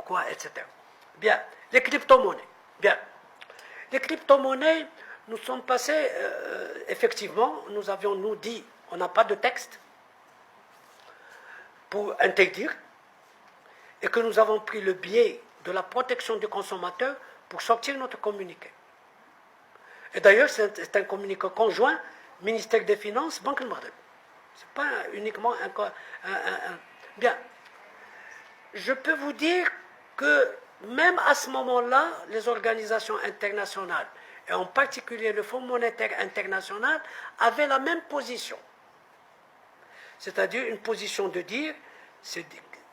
quoi, etc. Bien, les crypto-monnaies. Bien, les crypto-monnaies, nous sommes passés, effectivement, nous avions, nous, dit, on n'a pas de texte pour interdire, et que nous avons pris le biais de la protection du consommateur pour sortir notre communiqué. Et d'ailleurs, c'est un communiqué conjoint, ministère des Finances, Banque du Maghreb. Ce n'est pas uniquement Bien, je peux vous dire que même à ce moment-là, les organisations internationales, et en particulier le Fonds monétaire international, avaient la même position. C'est-à-dire une position de dire,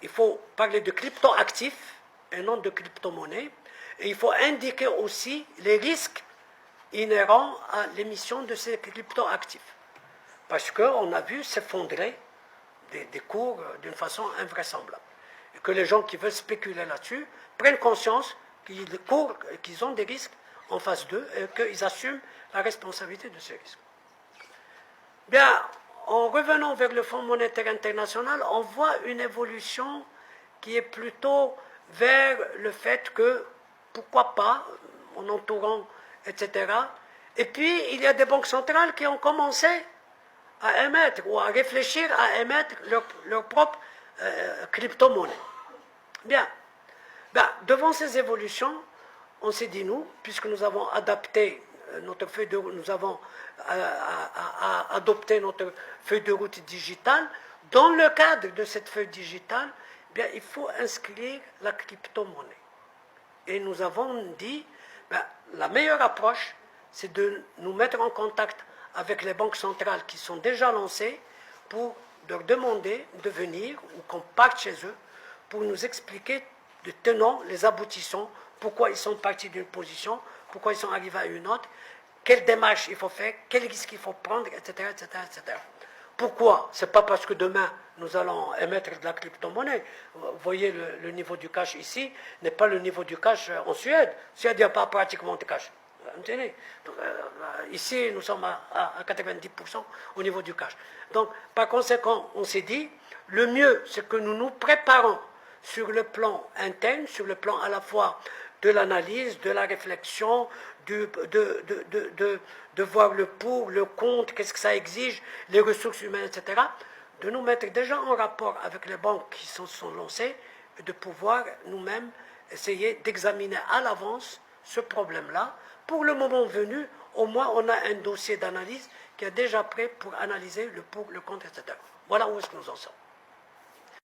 il faut parler de crypto-actifs et non de crypto-monnaie, et il faut indiquer aussi les risques inhérents à l'émission de ces crypto-actifs. Parce qu'on a vu s'effondrer des cours d'une façon invraisemblable. Et que les gens qui veulent spéculer là-dessus prennent conscience qu'ils ont des risques en face d'eux et qu'ils assument la responsabilité de ces risques. Bien, en revenant vers le Fonds monétaire international, on voit une évolution qui est plutôt vers le fait que, pourquoi pas, en entourant, etc. Et puis, il y a des banques centrales qui ont commencé à émettre ou à réfléchir à émettre leur propre crypto-monnaie. Bien. Devant ces évolutions, on s'est dit, nous, puisque nous avons adapté notre feuille de route, nous avons adopté notre feuille de route digitale, dans le cadre de cette feuille digitale, bien, il faut inscrire la crypto-monnaie. Et nous avons dit, la meilleure approche, c'est de nous mettre en contact avec les banques centrales qui sont déjà lancées pour leur demander de venir ou qu'on parte chez eux pour nous expliquer de tenants les aboutissants, pourquoi ils sont partis d'une position, pourquoi ils sont arrivés à une autre, quelle démarche il faut faire, quel risque il faut prendre, etc. etc., etc. Pourquoi? Ce n'est pas parce que demain nous allons émettre de la crypto-monnaie. Vous voyez, le niveau du cash ici n'est pas le niveau du cash en Suède. Suède, il n'y a pas pratiquement de cash. Donc, ici, nous sommes à 90% au niveau du cash. Donc, par conséquent, on s'est dit, le mieux, c'est que nous nous préparons sur le plan interne, sur le plan à la fois de l'analyse, de la réflexion, de voir le pour, le contre, qu'est-ce que ça exige, les ressources humaines, etc., de nous mettre déjà en rapport avec les banques qui se sont lancées et de pouvoir nous-mêmes essayer d'examiner à l'avance ce problème-là. Pour le moment venu, au moins on a un dossier d'analyse qui est déjà prêt pour analyser le pour, le contre, etc. Voilà où est-ce que nous en sommes.